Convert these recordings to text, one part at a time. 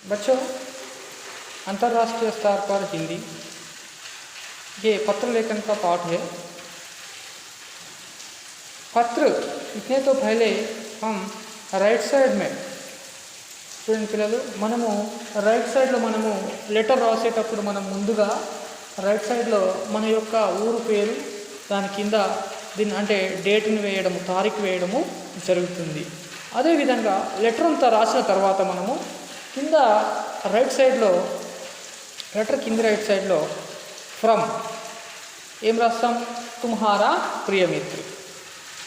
बच्चों, अंतर्राष्ट्रीय स्तर पर हिंदी ये पत्र लेखन का पाठ है। पत्र लिखने तो पहले हम రైట్ సైడ్ में చూడండి పిల్లలు, మనము రైట్ సైడ్లో మనము లెటర్ రాసేటప్పుడు మనం ముందుగా రైట్ సైడ్లో మన యొక్క ఊరు పేరు, దాని కింద దీన్ని అంటే డేట్ని వేయడము, తారీఖు వేయడము జరుగుతుంది. అదేవిధంగా లెటర్ అంతా రాసిన తర్వాత మనము కింద రైట్ సైడ్లో లెటర్ కింద రైట్ సైడ్లో ఫ్రమ్ ఏం రాస్తాం, తుమ్హారా ప్రియమిత్రు.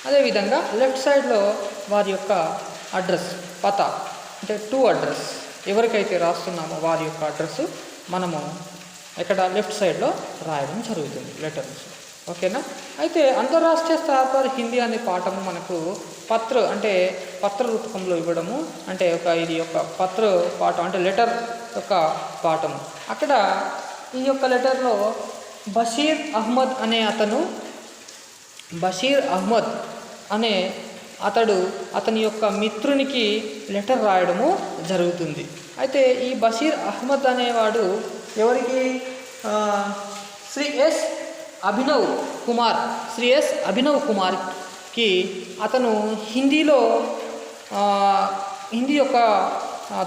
అదేవిధంగా లెఫ్ట్ సైడ్లో వారి యొక్క అడ్రస్, పతా అంటే టు అడ్రస్, ఎవరికైతే రాస్తున్నామో వారి యొక్క అడ్రస్ మనము ఇక్కడ లెఫ్ట్ సైడ్లో రాయడం జరుగుతుంది లెటర్స్. ఓకేనా? అయితే అంతర్రాష్ట్రీయ స్థాయి పర్ హిందీ అనే పాఠము మనకు పత్ర అంటే పత్ర రూపకంలో ఇవ్వడము, అంటే ఇది యొక్క పత్ర పాఠం అంటే లెటర్ యొక్క పాఠము. అక్కడ ఈ యొక్క లెటర్లో బషీర్ అహ్మద్ అనే అతని యొక్క మిత్రునికి లెటర్ రాయడము జరుగుతుంది. అయితే ఈ బషీర్ అహ్మద్ అనేవాడు ఎవరికి, శ్రీ ఎస్ అభినవ్ కుమార్కి అతను హిందీ యొక్క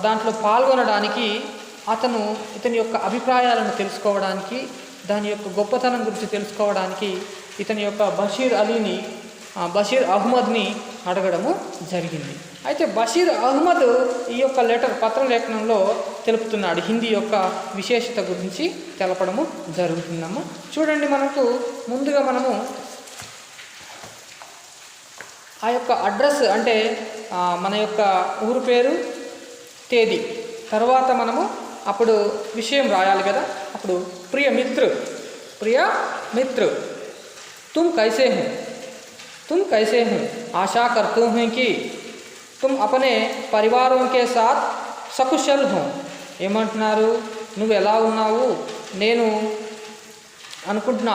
దాంట్లో పాల్గొనడానికి, ఇతని యొక్క అభిప్రాయాలను తెలుసుకోవడానికి, దాని యొక్క గొప్పతనం గురించి తెలుసుకోవడానికి ఇతని యొక్క బషీర్ అహ్మద్ని అడగడము జరిగింది. అయితే బషీర్ అహ్మద్ ఈ యొక్క లెటర్ పత్రలేఖనంలో తెలుపుతున్నాడు, హిందీ యొక్క విశేషత గురించి తెలపడము జరుగుతుందమ్మా. చూడండి, ముందుగా మనము ఆ యొక్క అడ్రస్ అంటే మన యొక్క ఊరు పేరు, తేదీ, తర్వాత మనము అప్పుడు విషయం రాయాలి కదా. అప్పుడు ప్రియ మిత్రు तुम कैसे हो, आशा करता हूँ कि तुम अपने परिवारों के साथ सकुशल हो. ఏమంటున్నారు, నువ్వు ఎలా ఉన్నావు, నేను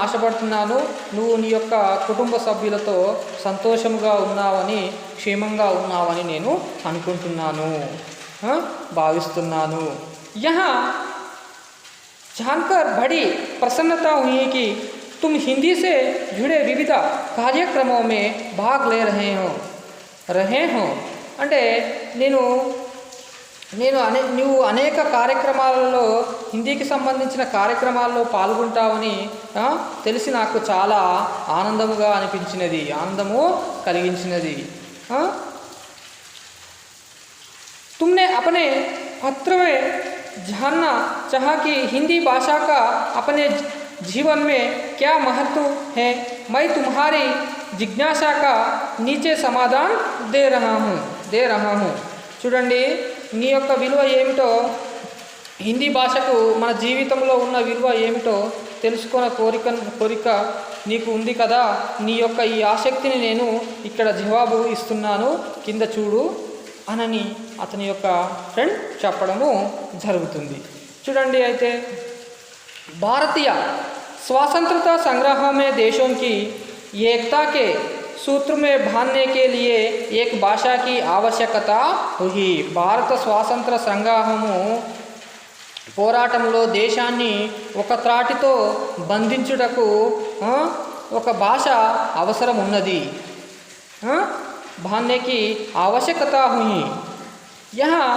ఆశపడుతున్నాను నువ్వు నీ యొక్క కుటుంబ సభ్యులతో సంతోషంగా ఉన్నావని, క్షేమంగా ఉన్నావని నేను అనుకుంటున్నాను, భావిస్తున్నాను. यहाँ जानकर बड़ी प्रसन्नता हुई कि तुम हिंदी से जुड़े विविध कार्यक्रमों में भाग ले रहे हो. అంటే నువ్వు అనేక కార్యక్రమాలలో, హిందీకి సంబంధించిన కార్యక్రమాల్లో పాల్గొంటావని తెలిసి నాకు చాలా ఆనందము కలిగించినది. तुमने अपने पत्र में जानना चाहा कि हिंदी भाषा का अपने जीवन में क्या महत्व है. मैं तुम्हारी जिज्ञासा का नीचे समाधान दे रहा हूँ. చూడండి, నీ యొక్క విలువ ఏమిటో, హిందీ భాషకు మన జీవితంలో ఉన్న విలువ ఏమిటో తెలుసుకున్న కోరిక నీకు ఉంది కదా. నీ యొక్క ఈ ఆసక్తిని నేను ఇక్కడ జవాబు ఇస్తున్నాను, కింద చూడు అనని అతని యొక్క ఫ్రెండ్ చెప్పడము జరుగుతుంది. చూడండి, అయితే भारतीय स्वतंत्रता संग्राम में देशों की एकता के सूत्र में बांधने के लिए एक भाषा की आवश्यकता हुई. భారత స్వాతంత్ర సంగ్రామము పోరాటంలో దేశాన్ని ఒక త్రాటితో బంధించుటకు ఒక భాష అవసరం ఉన్నది. बांधने की आवश्यकता हुई. यहाँ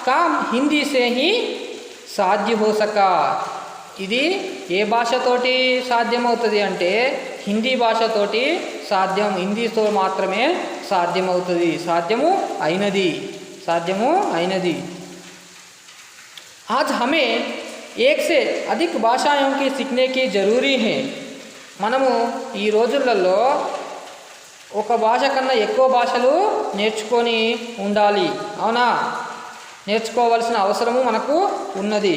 काम हिंदी से ही साध्य हो सका. ఇది ఏ భాషతోటి సాధ్యమవుతుంది అంటే హిందీ భాషతోటి సాధ్యం, హిందీతో మాత్రమే సాధ్యమవుతుంది, సాధ్యము అయినది. आज हमें एक से अधिक भाषाओं की सीखने की जरूरी है. మనము ఈ రోజులలో ఒక భాష కన్నా ఎక్కువ భాషలు నేర్చుకొని ఉండాలి. అవునా? నేర్చుకోవాల్సిన అవసరము మనకు ఉన్నది,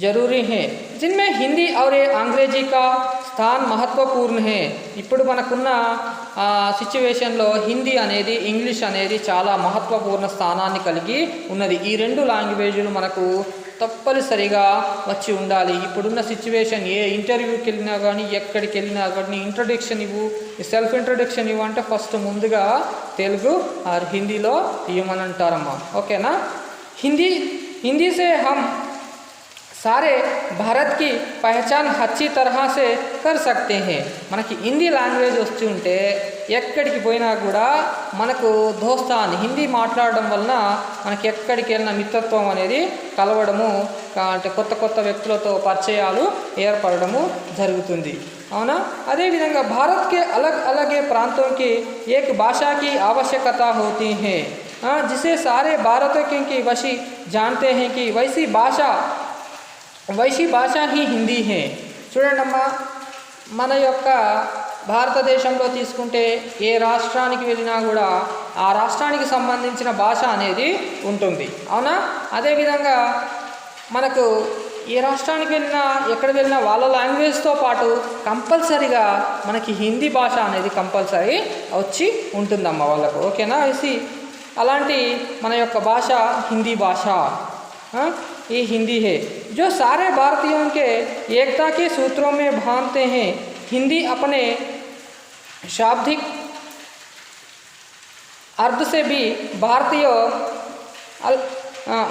జరూరీ है. जिनमें हिंदी और अंग्रेजी का स्थान महत्वपूर्ण है. ఇప్పుడు మనకున్న సిచ్యువేషన్లో హిందీ అనేది, ఇంగ్లీష్ అనేది చాలా మహత్వపూర్ణ స్థానాన్ని కలిగి ఉన్నది. ఈ రెండు లాంగ్వేజ్లు మనకు తప్పనిసరిగా వచ్చి ఉండాలి. ఇప్పుడున్న సిచ్యువేషన్, ఏ ఇంటర్వ్యూకి వెళ్ళినా కానీ, ఎక్కడికి వెళ్ళినా కానీ సెల్ఫ్ ఇంట్రొడక్షన్ ఇవ్వు అంటే ఫస్ట్ ముందుగా తెలుగు ఆర్ హిందీలో ఇవ్వమని అంటారమ్మా. ఓకేనా? हिंदी हिंदी से हम सारे भारत की पहचान अच्छी तरह से कर सकते हैं। మనకి హిందీ లాంగ్వేజ్ వస్తుంటే ఎక్కడికి పోయినా కూడా మనకు దోస్తాన్ హిందీ మాట్లాడడం వలన మనకి ఎక్కడికి వెళ్ళిన మిత్రత్వం అనేది కలవడము, అంటే కొత్త కొత్త వ్యక్తులతో పరిచయాలు ఏర్పడడము జరుగుతుంది, అవునా। అదేవిధంగా భారత్ के अलग अलग प्रांतों की एक भाषा की आवश्यकता होती है, जिसे सारे भारतीयों की वशी जानते हैं कि वैसी భాష ही హిందీ है। చూడండి అమ్మా, మన యొక్క భారతదేశంలో తీసుకుంటే ఏ రాష్ట్రానికి వెళ్ళినా కూడా ఆ రాష్ట్రానికి సంబంధించిన భాష అనేది ఉంటుంది, అవునా। అదేవిధంగా మనకు ఏ రాష్ట్రానికి వెళ్ళినా ఎక్కడ వెళ్ళినా వాళ్ళ లాంగ్వేజ్తో పాటు కంపల్సరీగా మనకి హిందీ భాష అనేది కంపల్సరీ వచ్చి ఉంటుందమ్మ వాళ్ళకు, ఓకేనా। అలాంటి మన యొక్క భాష హిందీ భాష, ये हिंदी है जो सारे भारतीयों के एकता के सूत्रों में बांधते हैं। हिंदी अपने शाब्दिक अर्थ से भी भारतीय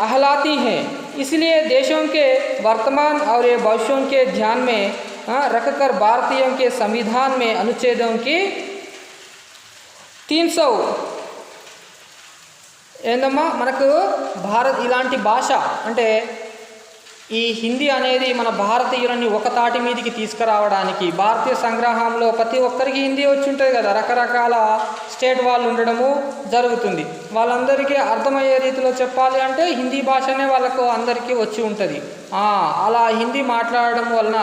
आहलाती हैं, इसलिए देशों के वर्तमान और भविष्यों के ध्यान में रखकर भारतीयों के संविधान में अनुच्छेदों की 300 ఏందమ్మా మనకు భారత్ ఇలాంటి భాష అంటే ఈ హిందీ అనేది మన భారతీయులని ఒక తాటి మీదకి తీసుకురావడానికి, భారతీయ సంగ్రహంలో ప్రతి ఒక్కరికి హిందీ వచ్చి ఉంటుంది కదా, రకరకాల స్టేట్ వాళ్ళు ఉండడము జరుగుతుంది, వాళ్ళందరికీ అర్థమయ్యే రీతిలో చెప్పాలి అంటే హిందీ భాషనే వాళ్ళకు అందరికీ వచ్చి ఉంటుంది। అలా హిందీ మాట్లాడడం వలన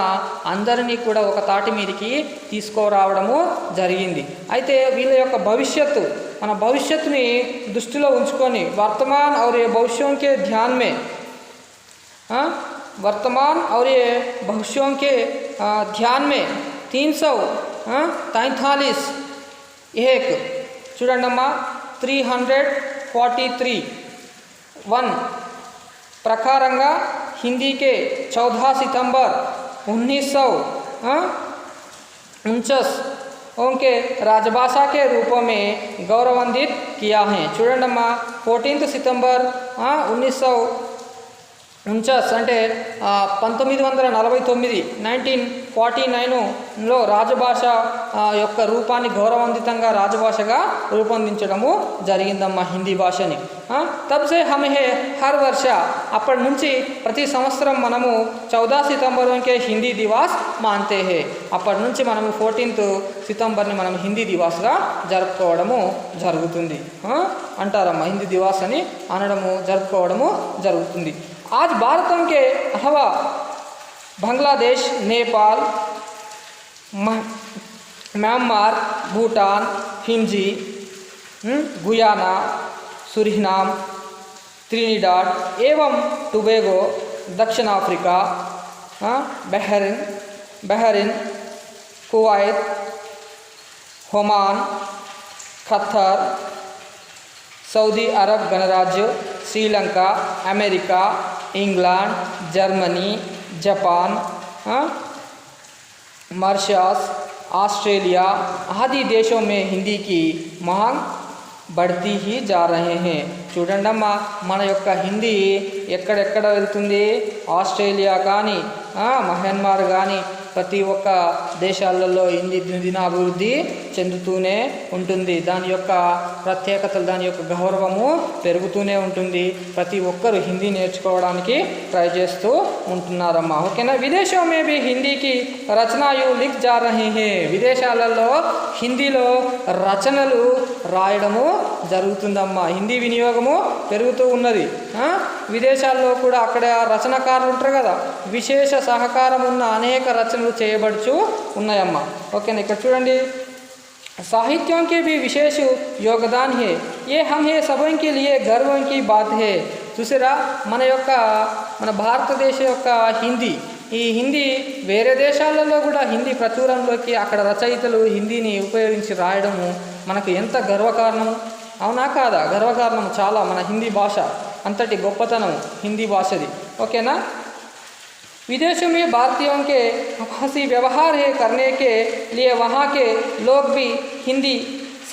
అందరినీ కూడా ఒక తాటి మీదకి తీసుకురావడము జరిగింది। అయితే వీళ్ళ యొక్క భవిష్యత్తు, మన భవిష్యత్తుని దృష్టిలో ఉంచుకొని वर्तमान और भविष्यों के ध्यान में वर्तमान और भविष्यों के ध्यान में 343 एक చూడండమ్మా 343(1) ప్రకారంగా हिंदी के 14 सितंबर 1949 उनके राजभाषा के रूप में गौरवान्वित किया है। చూడండమ్మా 14 सितंबर 1949 అంటే 1949 1949లో రాజభాష యొక్క రూపాన్ని గౌరవవంతితంగా రాజభాషగా రూపొందించడము జరిగిందమ్మా హిందీ భాషని। తబ్ సే హమ్ హే హర్ వర్ష, అప్పటి నుంచి ప్రతి సంవత్సరం మనము 14 సితంబర్కే హిందీ దివాస్ మాన్తే హే, అప్పటి నుంచి మనము 14 సితంబర్ని మనం హిందీ దివాస్గా జరుపుకోవడము జరుగుతుంది అంటారమ్మా, హిందీ దివాస్ అని అనడము జరుపుకోవడము జరుగుతుంది। आज भारतों के अलावा Bangladesh, Nepal, Myanmar, Bhutan, Fiji, Guyana, Suriname, Trinidad एवं टोबैगो, दक्षिण Africa, Bahrain, Kuwait, Oman, Qatar, Saudi Arab गणराज्य, Sri Lanka, America, England, Germany, Japan, Mauritius, Australia आदि देशों में हिंदी की मांग बढ़ती ही जा रहे हैं। చూడండమ్మా మన యొక్క హిందీ ఎక్కడెక్కడ వెళ్తుంది, ఆస్ట్రేలియా కానీ మయన్మార్ కానీ ప్రతి ఒక్క దేశాలలో హిందీ దినాభివృద్ధి చెందుతూనే ఉంటుంది, దాని యొక్క ప్రత్యేకతలు దాని యొక్క గౌరవము పెరుగుతూనే ఉంటుంది, ప్రతి ఒక్కరు హిందీ నేర్చుకోవడానికి ట్రై చేస్తూ ఉంటున్నారమ్మా, ఓకేనా। విదేశం మే భీ హిందీకి రచనలు లిఖ్ జా రహే హే, విదేశాలలో హిందీలో రచనలు రాయడము జరుగుతుందమ్మా, హిందీ వినియోగము పెరుగుతూ ఉన్నది। విదేశాల్లో కూడా అక్కడ రచనకారులు ఉంటారు కదా, విశేష సహకారం ఉన్న అనేక రచనలు చేయబడుచు ఉన్నాయమ్మా, ఓకేనా। ఇక్కడ చూడండి साहित्यों के भी विशेष योगदान है, ये हम है सबों के लिए गर्व की बात है। చూసారా మన భారతదేశ యొక్క హిందీ, ఈ హిందీ వేరే దేశాలలో కూడా హిందీ ప్రచురణలోకి అక్కడ రచయితలు హిందీని ఉపయోగించి రాయడము మనకు ఎంత గర్వకారణము, అవునా కాదా? గర్వకారణం చాలా, మన హిందీ భాష అంతటి గొప్పతనం హిందీ భాషది, ఓకేనా। विदेशों में भारतीयों के आपसी व्यवहार है करने के लिए वहाँ के लोग भी हिंदी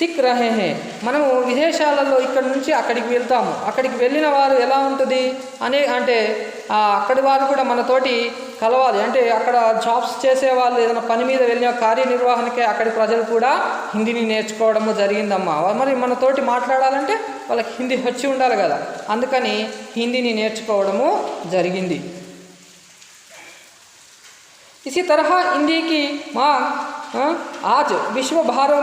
సిక్ రహే హే. మనము విదేశాలలో ఇక్కడ నుంచి అక్కడికి వెళ్తాము. అక్కడికి వెళ్ళిన వారు ఎలా ఉంటుంది అంటే అక్కడి వారు కూడా మనతోటి కలవాలి. అంటే అక్కడ జాబ్స్ చేసేవాళ్ళు ఏదైనా పని మీద వెళ్ళిన కార్యనిర్వహణకే అక్కడి ప్రజలు కూడా హిందీని నేర్చుకోవడము జరిగిందమ్మా. మరి మనతోటి మాట్లాడాలంటే వాళ్ళకి హిందీ వచ్చి ఉండాలి కదా, అందుకని హిందీని నేర్చుకోవడము జరిగింది. इसी तरह हिंदी की मांग आज विश्व भारों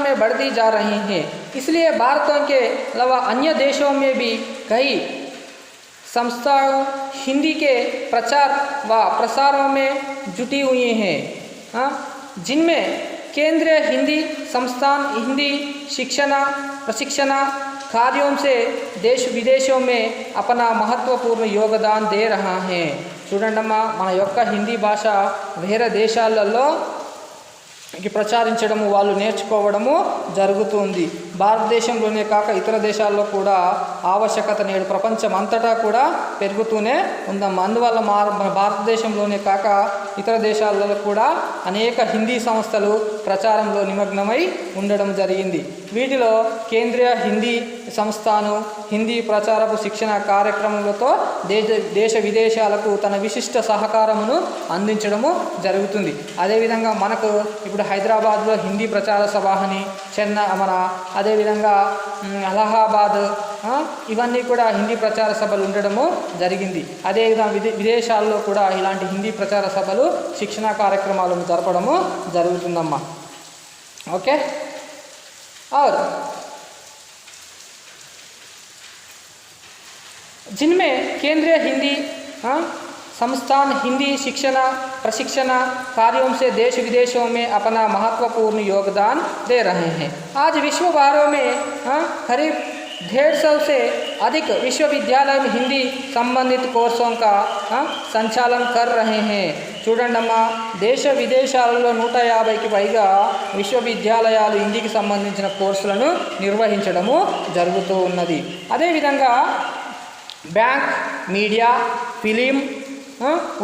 में बढ़ती जा रही है. इसलिए भारत के अलावा अन्य देशों में भी कई संस्थाएं हिंदी के प्रचार व प्रसारों में जुटी हुई हैं, जिनमें केंद्रीय हिंदी संस्थान हिंदी शिक्षण प्रशिक्षण कार्यों से देश विदेशों में अपना महत्वपूर्ण योगदान दे रहा है. చూడండమ్మా, మన యొక్క హిందీ భాష వేరే దేశాలలో ప్రచారించడము వాళ్ళు నేర్చుకోవడము జరుగుతుంది. భారతదేశంలోనే కాక ఇతర దేశాల్లో కూడా ఆవశ్యకత నేడు ప్రపంచం అంతటా కూడా పెరుగుతూనే ఉందమ్మా. అందువల్ల మన భారతదేశంలోనే కాక ఇతర దేశాలలో కూడా అనేక హిందీ సంస్థలు ప్రచారంలో నిమగ్నమై ఉండడం జరిగింది. వీటిలో కేంద్రీయ హిందీ సంస్థాను హిందీ ప్రచారపు శిక్షణ కార్యక్రమాలతో దేశ విదేశాలకు తన విశిష్ట సహకారమును అందించడము జరుగుతుంది. అదేవిధంగా మనకు ఇప్పుడు హైదరాబాద్లో హిందీ ప్రచార సభ అని, అదేవిధంగా అలహాబాద్, ఇవన్నీ కూడా హిందీ ప్రచార సభలు ఉండడము జరిగింది. అదేవిధంగా విదేశాల్లో కూడా ఇలాంటి హిందీ ప్రచార సభలు శిక్షణా కార్యక్రమాలను జరపడము జరుగుతుందమ్మా. ఓకే. और जिनमें केंद्रीय हिंदी संस्थान हिंदी शिक्षण प्रशिक्षण कार्यों से देश विदेशों में अपना महत्वपूर्ण योगदान दे रहे हैं. आज विश्व भरों में करीब 150 से अधिक विश्वविद्यालय में हिंदी संबंधित कोर्सों का संचालन कर रहे हैं. చూడండమ్మా, దేశ విదేశాలలో 150కి పైగా విశ్వవిద్యాలయాలు హిందీకి సంబంధించిన కోర్సులను నిర్వహించడము జరుగుతూ ఉన్నది. అదేవిధంగా बैंक, मीडिया, फिल्म,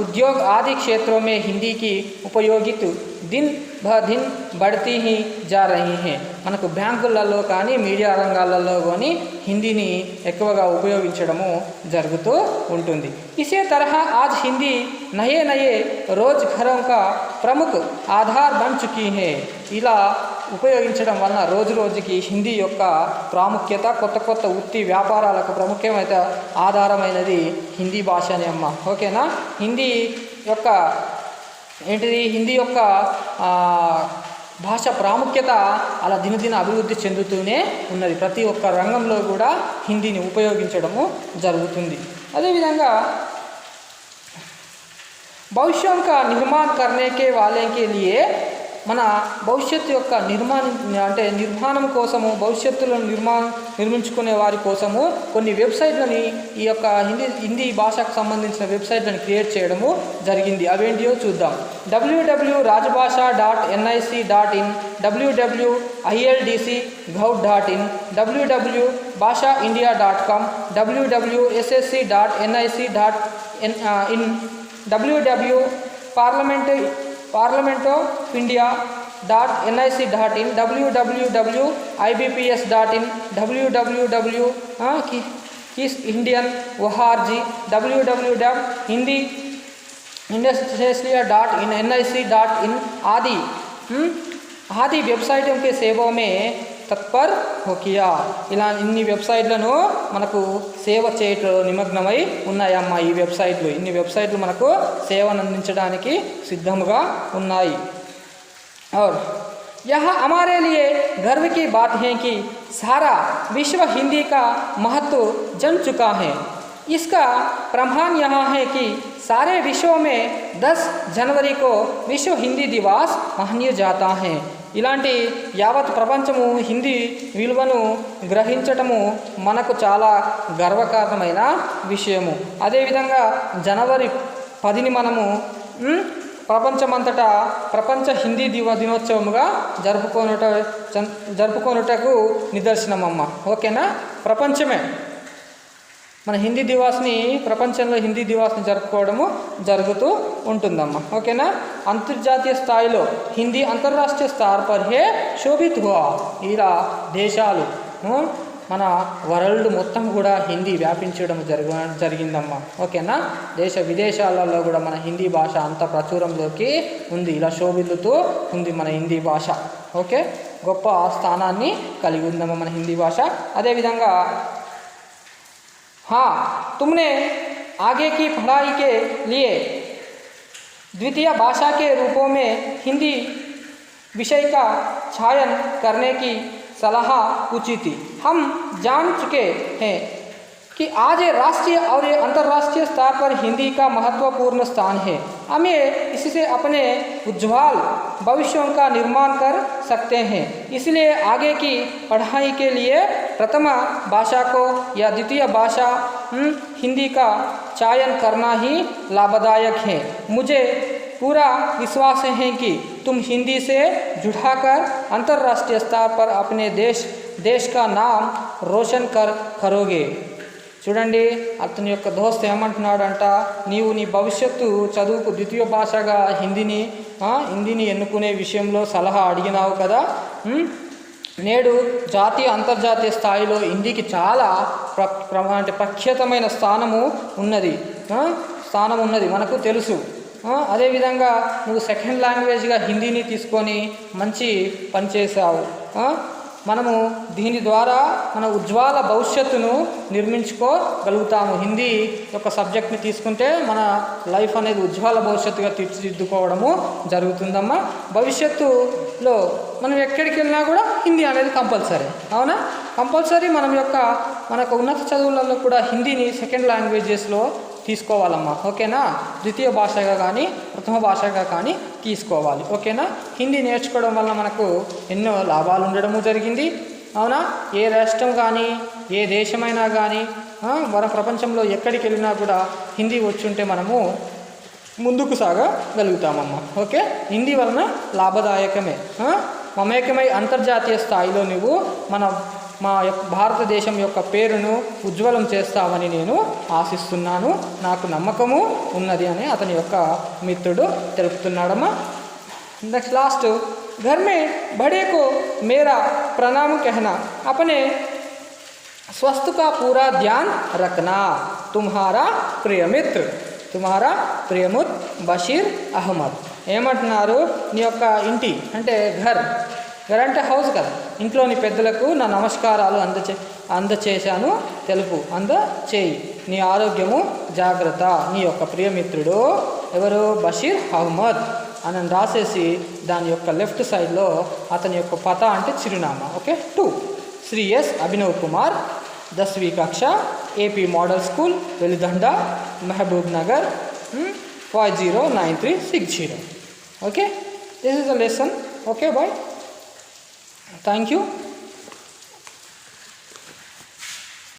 उद्योग आदि क्षेत्रों में हिंदी की उपयोगिता दिन ब दिन बढ़ती ही जा रही है. మనకు బ్యాంకులలో కానీ మీడియా రంగాలలో కానీ హిందీని ఎక్కువగా ఉపయోగించడము జరుగుతూ ఉంటుంది. इसी तरह आज हिंदी नए नए रोजगारों का प्रमुख आधार बन चुकी है. ఇలా ఉపయోగించడం వలన రోజు రోజుకి హిందీ యొక్క ప్రాముఖ్యత కొత్త కొత్త వృత్తి వ్యాపారాలకు ప్రాముఖ్యమైన ఆధారమైనది హిందీ భాషనే అమ్మ. ఓకేనా. హిందీ యొక్క హిందీ యొక్క భాష ప్రాముఖ్యత అలా దినదిన అభివృద్ధి చెందుతూనే ఉన్నది. ప్రతి ఒక్క రంగంలో కూడా హిందీని ఉపయోగించడము జరుగుతుంది. అదేవిధంగా భవిష్యం కా నిర్మాణ్ కర్నే కే వాలే కే లియే మన భవిష్యత్తు యొక్క నిర్మాణం కోసము, భవిష్యత్తులో నిర్మించుకునే వారి కోసము కొన్ని వెబ్సైట్లని ఈ యొక్క హిందీ భాషకు సంబంధించిన వెబ్సైట్లను క్రియేట్ చేయడము జరిగింది. అవేంటియో చూద్దాం. www.rajbhasha.nic.in, www.ildcgout.in, www.bhashaindia.com, www.ssc.nic.in, www.parliamentofindia.nic.in, www.ibps.in, www.kisindian.org, www.hindiindustrialia.nic.in आदि वेबसाइटों के सेवा में తత్పర్ హోకియా. ఇలా ఇన్ని వెబ్సైట్లను మనకు సేవ చేయటం నిమగ్నమై ఉన్నాయమ్మా. ఈ వెబ్సైట్లు ఇన్ని వెబ్సైట్లు మనకు సేవను అందించడానికి సిద్ధముగా ఉన్నాయి. और यह हमारे लिए गर्व की बात है कि सारा विश्व हिंदी का महत्व जान चुका है. इसका प्रमाण यहाँ है कि सारे विश्व में 10 जनवरी को विश्व हिंदी दिवस मनाया जाता है. ఇలాంటి యావత్ ప్రపంచము హిందీ విలువను గ్రహించటము మనకు చాలా గర్వకారణమైన విషయము. అదేవిధంగా జనవరి 10ని మనము ప్రపంచమంతటా ప్రపంచ హిందీ దినోత్సవముగా జరుపుకొనుటకు నిదర్శనమమ్మ. ఓకేనా. ప్రపంచమే మన హిందీ దివాస్ని ప్రపంచంలో హిందీ దివాస్ని జరుపుకోవడము జరుగుతూ ఉంటుందమ్మా. ఓకేనా. అంతర్జాతీయ స్థాయిలో హిందీ అంతర్రాష్ట్రీయ స్థాయి పర్ హే శోభిత్ హువా. ఇలా దేశాలు మన వరల్డ్ మొత్తం కూడా హిందీ వ్యాపించడం జరిగిందమ్మా. ఓకేనా. దేశ విదేశాలలో కూడా మన హిందీ భాష అంత ప్రచురంలోకి ఉంది. ఇలా శోభిల్లుతూ ఉంది మన హిందీ భాష. ఓకే. గొప్ప స్థానాన్ని కలిగి ఉందమ్మా మన హిందీ భాష. అదేవిధంగా हाँ, तुमने आगे की पढ़ाई के लिए द्वितीय भाषा के रूपों में हिंदी विषय का चयन करने की सलाह पूछी थी. हम जान चुके हैं कि आज राष्ट्रीय और अंतर्राष्ट्रीय स्तर पर हिंदी का महत्वपूर्ण स्थान है. हमें इससे अपने उज्ज्वल भविष्यों का निर्माण कर सकते हैं. इसलिए आगे की पढ़ाई के लिए प्रथम भाषा को या द्वितीय भाषा हिंदी का चयन करना ही लाभदायक है. मुझे पूरा विश्वास है कि तुम हिंदी से जुड़ाकर अंतर्राष्ट्रीय स्तर पर अपने देश का नाम रोशन करोगे. చూడండి, అతని యొక్క దోస్త్ ఏమంటున్నాడంట, నీవు నీ భవిష్యత్తు చదువుకు ద్వితీయ భాషగా హిందీని ఎన్నుకునే విషయంలో సలహా అడిగినావు కదా. నేడు జాతీయ అంతర్జాతీయ స్థాయిలో హిందీకి చాలా ప్రఖ్యాతమైన స్థానము ఉన్నది మనకు తెలుసు. అదేవిధంగా నువ్వు సెకండ్ లాంగ్వేజ్గా హిందీని తీసుకొని మంచి పని చేశావు. మనము దీని ద్వారా మన ఉజ్వల భవిష్యత్తును నిర్మించుకోగలుగుతాము. హిందీ యొక్క సబ్జెక్ట్ని తీసుకుంటే మన లైఫ్ అనేది ఉజ్వల భవిష్యత్తుగా తీర్చిదిద్దుకోవడము జరుగుతుందమ్మా. భవిష్యత్తులో మనం ఎక్కడికి వెళ్ళినా కూడా హిందీ అనేది కంపల్సరీ. అవునా. కంపల్సరీ మనకు ఉన్నత చదువులలో కూడా హిందీని సెకండ్ లాంగ్వేజెస్లో తీసుకోవాలమ్మా. ఓకేనా. ద్వితీయ భాషగా కానీ ప్రథమ భాషగా కానీ తీసుకోవాలి. ఓకేనా. హిందీ నేర్చుకోవడం వల్ల మనకు ఎన్నో లాభాలు ఉండడము జరిగింది. అవునా. ఏ రాష్ట్రం కానీ ఏ దేశమైనా కానీ మన ప్రపంచంలో ఎక్కడికి వెళ్ళినా కూడా హిందీ వచ్చుంటే మనము ముందుకు సాగగలుగుతామమ్మా. ఓకే. హిందీ వలన లాభదాయకమే. మమేకమై అంతర్జాతీయ స్థాయిలో నువ్వు మా భారతదేశం యొక్క పేరును ఉజ్వలం చేస్తామని నేను ఆశిస్తున్నాను, నాకు నమ్మకము ఉన్నది అని అతని యొక్క మిత్రుడు తెలుపుతున్నాడమ్మా. నెక్స్ట్ లాస్ట్, घर में बड़े को मेरा प्रणाम कहना, अपने स्वास्थ्य का पूरा ध्यान रखना. तुम्हारा ప్రియమిత్ర బషీర్ అహ్మద్. ఏమంటున్నారు, నీ యొక్క ఇంటి అంటే ఘర్ అంటే హౌస్ కదా, ఇంట్లోని పెద్దలకు నా నమస్కారాలు అందచేశాను తెలుపు, అందచేయి. నీ ఆరోగ్యము జాగ్రత్త. నీ యొక్క ప్రియమిత్రుడు ఎవరు, బషీర్ అహ్మద్ అని రాసేసి దాని యొక్క లెఫ్ట్ సైడ్లో అతని యొక్క పతా అంటే చిరునామా. ఓకే. 2 శ్రీ ఎస్ అభినవ్ కుమార్, 10वीं कक्षा, AP model school, वेलिदंडा, Mehboob Nagar, 509360. Okay, this is the lesson. Okay, bye. Thank you.